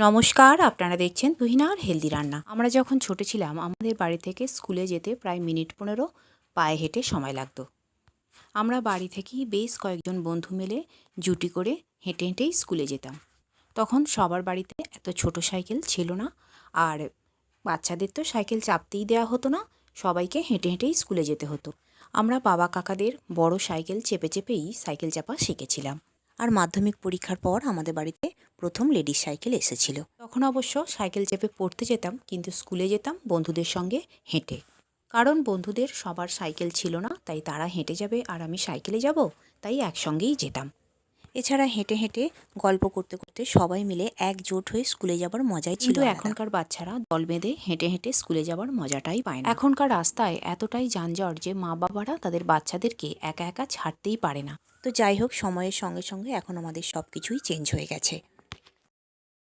নমস্কার, আপনারা দেখছেন তুহিনার হেলদি রান্না। আমরা যখন ছোট ছিলাম আমাদের বাড়ি থেকে স্কুলে যেতে প্রায় মিনিট 15 পায়ে হেঁটে সময় লাগতো। আমরা বাড়ি থেকেই বেশ কয়েকজন বন্ধু মিলে জুটি করে হেঁটে হেঁটেই স্কুলে যেতাম। তখন সবার বাড়িতে এত ছোট সাইকেল ছিল না, আর বাচ্চাদের তো সাইকেল চাপতেই দেওয়া হতো না, সবাইকে হেঁটে হেঁটেই স্কুলে যেতে হতো। আমরা বাবা কাকাদের বড় সাইকেল চেপে চেপেই সাইকেল চাপা শিখেছিলাম। আর মাধ্যমিক পরীক্ষার পর আমাদের বাড়িতে প্রথম লেডিস সাইকেল এসেছিল। তখন অবশ্য সাইকেল চেপে পড়তে যেতাম, কিন্তু স্কুলে যেতাম বন্ধুদের সঙ্গে হেঁটে। কারণ বন্ধুদের সবার সাইকেল ছিল না, তাই তারা হেঁটে যাবে আর আমি সাইকেলে যাব, তাই একসঙ্গেই যেতাম। এছাড়া হেঁটে হেঁটে গল্প করতে করতে সবাই মিলে একজোট হয়ে স্কুলে যাবার মজাই ছিল আলাদা। এখনকার বাচ্চারা দল বেঁধে হেঁটে হেঁটে স্কুলে যাবার মজাটাই পায় না। এখনকার রাস্তায় এতটাই যানজট যে মা বাবারা তাদের বাচ্চাদেরকে একা একা ছাড়তেই পারে না। তো যাই হোক, সময়ের সঙ্গে সঙ্গে এখন আমাদের সব কিছুই চেঞ্জ হয়ে গেছে।